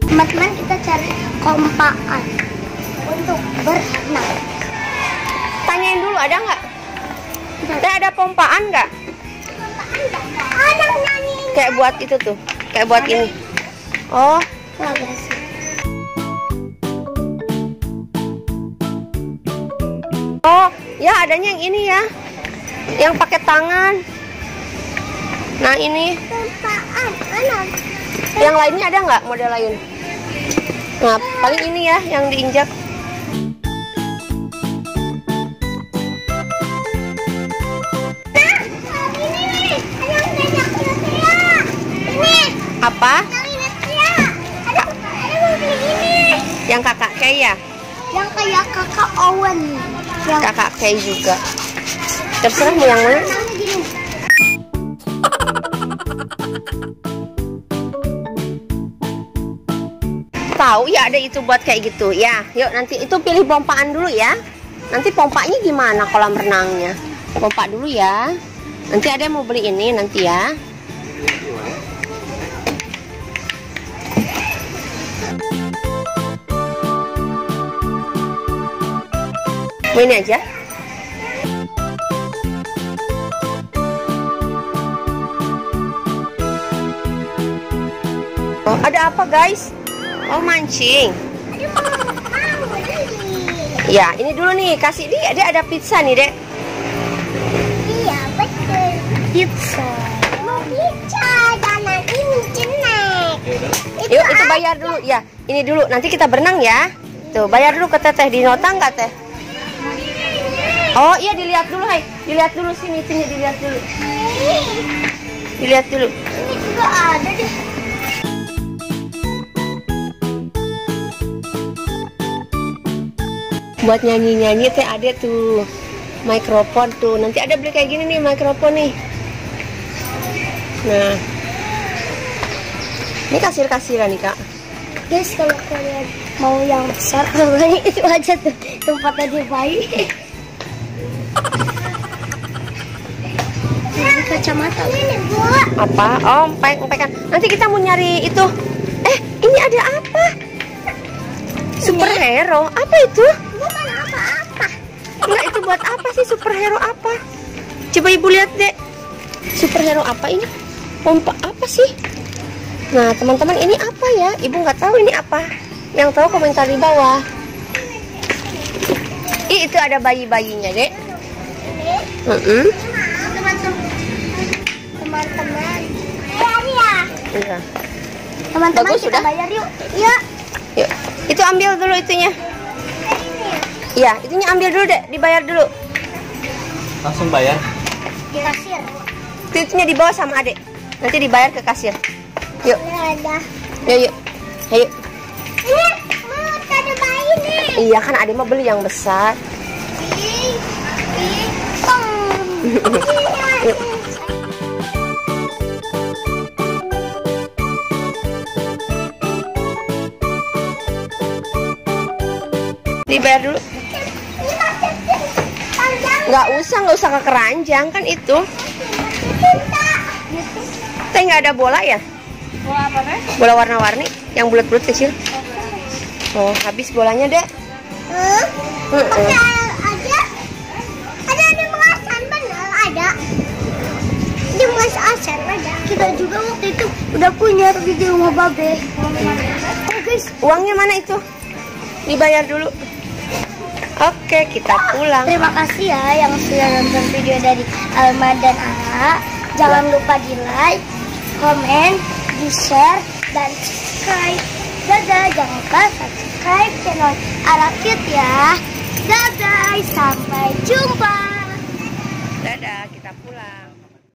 Teman-teman, kita cari kompakan untuk berenang. Tanyain dulu ada nggak? Ada pompaan nggak? Ada nyanyi. Kayak buat itu tuh, kayak buat ini. Oh, Enggak sih. oh, ya adanya yang ini ya, yang pakai tangan. Nah ini, Kompakan, mana? yang lainnya ada nggak model lain? Nah paling ini ya yang diinjak. Apa? Yang kakak Kay ya? Yang kayak kakak Owen. Yang Kakak Kay juga. Terserah mau yang mana? sama gini. Tahu ya ada itu buat kayak gitu ya. Yuk nanti itu pilih pompaan dulu ya. Nanti pompanya gimana kolam renangnya? Pompa dulu ya. Nanti ada yang mau beli ini nanti ya. Ini aja. Oh, ada apa guys? Oh mancing. Ya ini dulu nih kasih dia. Dia ada pizza nih dek. Iya betul. Pizza. Mau pizza dan ini cenek. Yuk itu bayar dulu ya. Ini dulu nanti kita berenang ya. Tuh bayar dulu ke teteh. Di nota nggak teh? Oh iya dilihat dulu hai. Dilihat dulu sini dilihat dulu. Dilihat dulu. Ini juga ada deh. Buat nyanyi-nyanyi teh ada tuh mikrofon tuh. Nanti ada beli kayak gini nih mikrofon nih. Nah. Ini kasir-kasiran nih kak. Guys, kalau kalian mau yang besar, kalau ini itu aja tuh tempatnya di bayi. Ini kacamata ini bu. Apa? Oh, empek-empekan. Nanti kita mau nyari itu. Ini ada apa? Superhero. Apa itu? Bukan apa-apa. Enggak, itu buat apa sih superhero apa? Coba ibu lihat deh. Superhero apa ini? Pompa apa sih? Nah, teman-teman ini apa ya? Ibu nggak tahu ini apa. Yang tahu komentar di bawah. Itu ada bayi-bayinya, Dek. Teman-teman. Ya. Iya. Teman-teman Bagus, kita sudah? bayar yuk. Iya. Yuk. Itu ambil dulu itunya. Iya, itunya ambil dulu, Dek. Dibayar dulu. Langsung bayar. Di kasir. Itunya dibawa sama Adek. Nanti dibayar ke kasir. Yuk. Ada. Yuk. Ayo. Ini mau ada bayi nih. Iya kan Adek mau beli yang besar. Yuk. Dibayar dulu. Nggak usah ke keranjang kan itu. Teh nggak ada bola ya? Bola apa nih? Bola warna-warni yang bulat-bulat kecil. Oh, habis bolanya, Dek. Ada mengasan bener ada. Di mengasan ada. Kita juga waktu itu udah punya di rumah babe. Oh guys, Uangnya mana itu? Dibayar dulu. Oke, kita pulang. terima kasih ya yang sudah nonton video dari Alma dan Ara. Jangan lupa di like, komen, di share, dan subscribe. Dadah, jangan lupa subscribe channel Ara Cute ya. Dadah, sampai jumpa. Dadah, kita pulang.